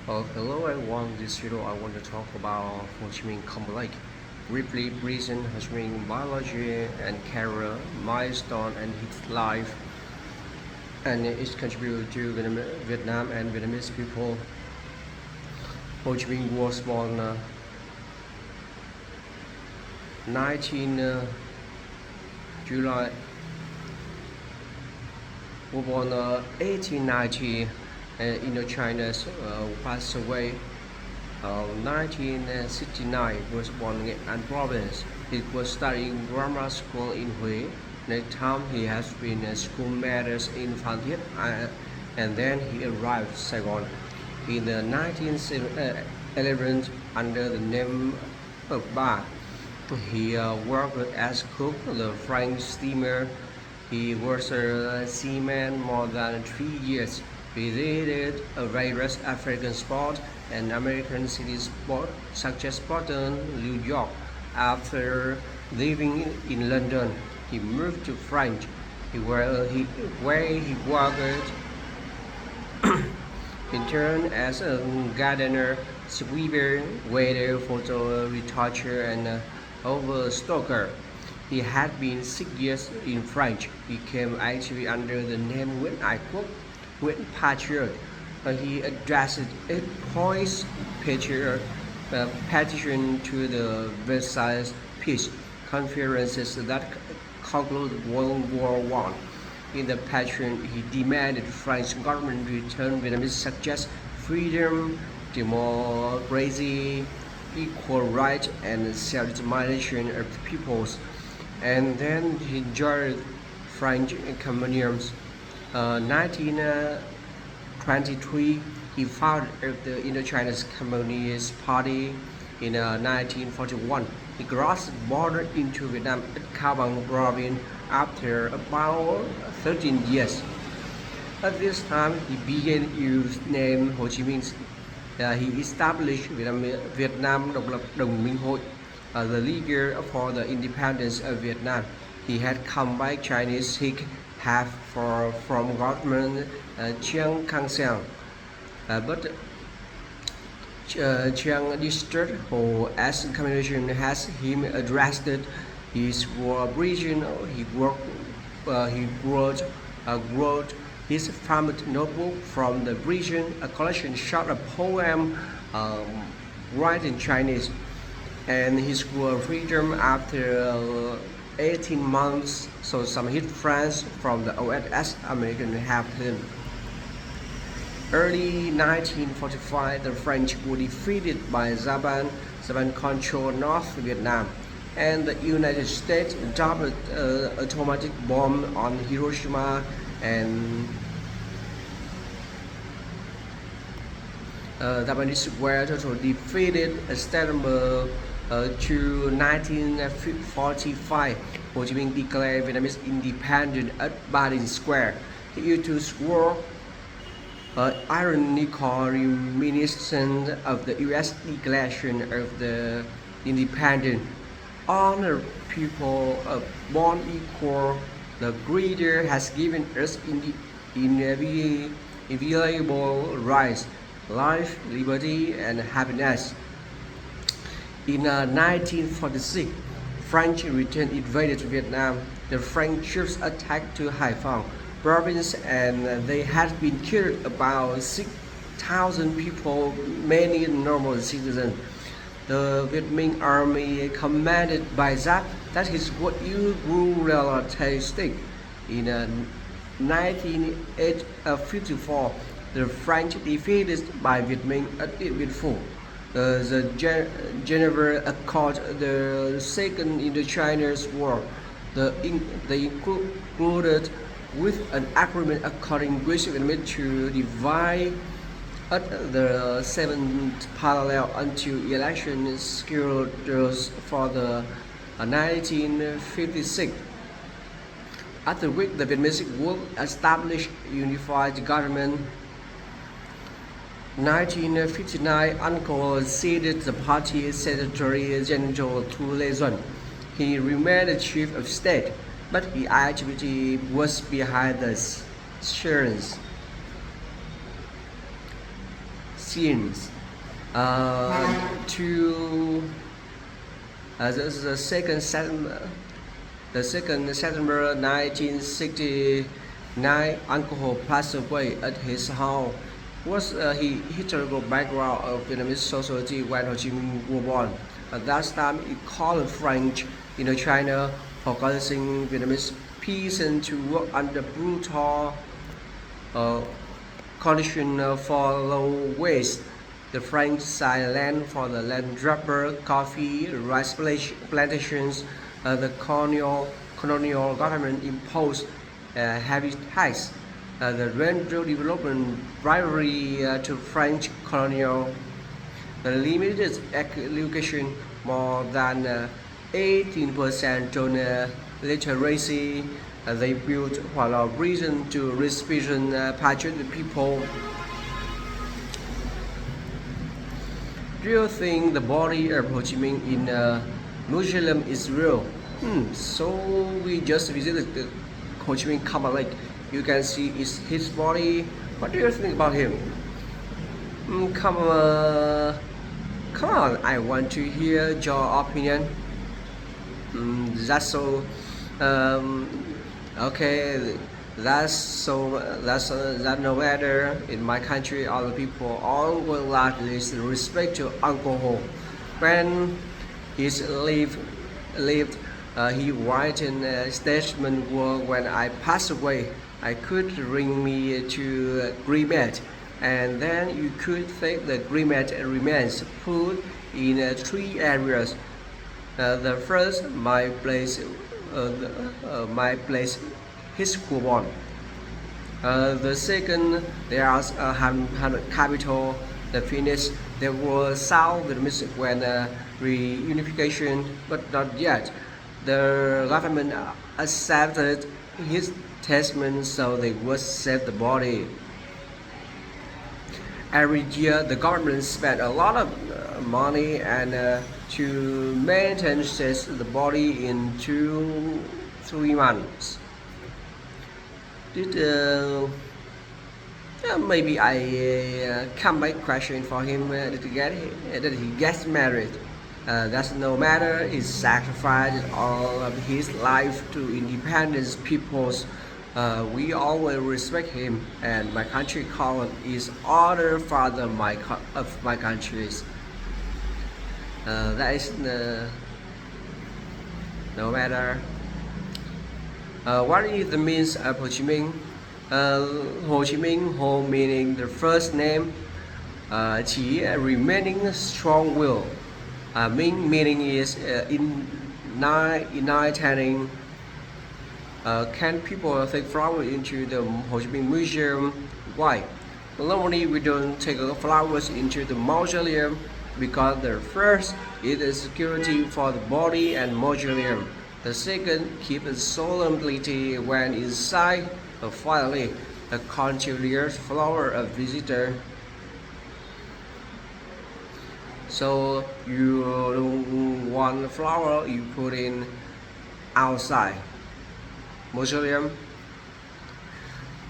Hello everyone, in this video I want to talk about Ho Chi Minh Complex. Briefly present Ho Chi Minh biology and career, milestone and his life, and its contribution to Vietnam and Vietnamese people. Ho Chi Minh was born 19 July, was born 1890 Indochina, passed away 1969, was born in An province. He was studying grammar school in Hue. Next time he has been a schoolmaster in Phan Thiết, and then he arrived Saigon in the 1911 under the name of Ba. He worked as cook on the French steamer. He was a seaman more than 3 years. Visited various African sports and American cities such as Boston, New York. After living in London, he moved to France, where he worked in turn as a gardener, sweeper, waiter, photo retoucher, and overstocker. He had been 6 years in France. He came actually under the name Nguyễn I Quốc, Nguyễn Patriot. He addressed a poised petition to the Versailles Peace conferences that concluded World War I. In the petition, he demanded French government return Vietnamese such as freedom, democracy, equal rights, and self-determination of the peoples. And then he joined French communism. 1923, he founded the Indochina Communist Party. In 1941, he crossed the border into Vietnam at Cao Bằng province after about 13 years. At this time, he began use name Ho Chi Minh. He established Vietnam Độc lập Đồng Minh Hội, the leader for the independence of Vietnam. He had come by Chinese Sikh half from government Chiang Kai-shek, but Chiang district, who as communication has him addressed his war region. He wrote his famous notebook from the region, a collection short of poem written in Chinese, and his war freedom after 18 months. So some hit friends from the OSS American helped him. Early 1945, the French were defeated by Japan. Japan controlled North Vietnam, and the United States dropped an atomic bomb on Hiroshima, and Japanese were totally defeated. September to 1945, Ho Chi Minh declared Vietnamese independence at Badin Square. He used to swore ironical reminiscent of the U.S. Declaration of the Independence. All the people born equal, the Creator has given us inviolable rights, life, liberty, and happiness. In 1946, French returned invaded Vietnam. The French troops attacked to Haiphong province, and they had been killed about 6,000 people, many normal citizens. The Viet Minh army commanded by that is what you relatistic. In 1954, the French defeated by Viet Minh at Điện Biên Phủ. The Geneva Accord, the Second Indochina War, they concluded with an agreement according which Vietnam to divide at the 7th parallel until election scheduled for the 1956. After which the Vietnamese would establish unified government. 1959, Uncle ceded the party secretary general to Lê Duẩn. He remained the chief of state, but he actually was behind the scenes. scenes. To the second September, September 1969, alcohol passed away at his house. What's the historical background of Vietnamese society when Ho Chi Minh was born? At that time, it called French Indochina, forcing Vietnamese peasants to work under brutal uh, conditions for low wage. The French signed land for the land rubber, coffee, rice plantations. The colonial government imposed heavy tax. The railroad development rivalry to French colonial limited education more than 18% on literacy. They built for a reason to restriction patriotic people. Do you think the body of Ho Chi Minh in a museum is real? So we just visited the Ho Chi Minh Khama Lake. You can see his body. What do you think about him? Come on, I want to hear your opinion. That's so. Okay, that no matter in my country, all the people all will largely respect to alcohol. When he lived, he wrote in a statement, when I pass away, I could bring me to cremate, and then you could take the cremate remains put in 3 areas. The first, my place, his Kuban. The second, there's a capital. The finish, there was South Vietnamese when reunification, but not yet. The government accepted his testament, so they would save the body. Every year, the government spent a lot of money and to maintain the body in 2-3 months. Maybe I come back question for him that he gets married. That's no matter. He sacrificed all of his life to independence peoples. We always respect him, and my country called is other father of my countries. That is no matter. What is the means of Ho Chi Minh? Ho Chi Minh, Ho meaning the first name, Chi remaining strong will. Minh meaning is enlightening. Can people take flowers into the Ho Chi Minh Museum? Why? Normally we don't take flowers into the mausoleum because the first is the security for the body and mausoleum. The second, keep a solemnity when inside. Finally, the contributors flower a visitor. So you don't want flower, you put in outside mausoleum.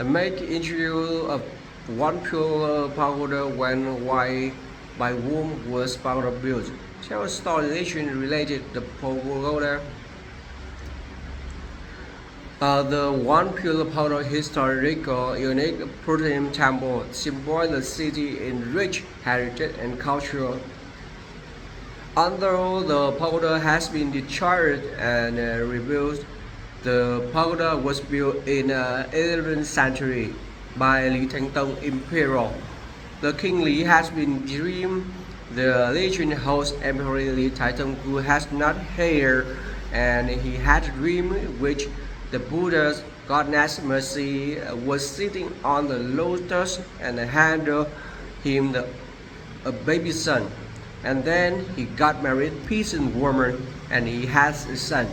Make introduce of 1 pure powder when white by whom was powder built. Tell a story related to the powder. The 1 pure powder historical unique protein temple symbolize the city in rich heritage and culture. Although the powder has been destroyed and rebuilt, the pagoda was built in 11th century by Lý Thánh Tông Imperial. The King Lý has been dreamed the legend host Emperor Lý Thái Tông who has not here, and he had a dream which the Buddha's goddess Mercy was sitting on the lotus and handed him a baby son. And then he got married, peasant woman, and he has a son.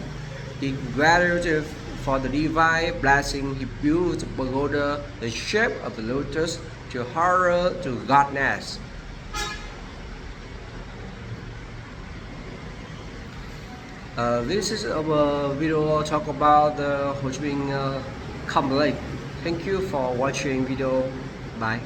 He gratitude for the divine blessing. He built a pagoda, the shape of the lotus, to honor to goddess. This is our video talk about the Ho Chi Minh Kham Lake. Thank you for watching video. Bye.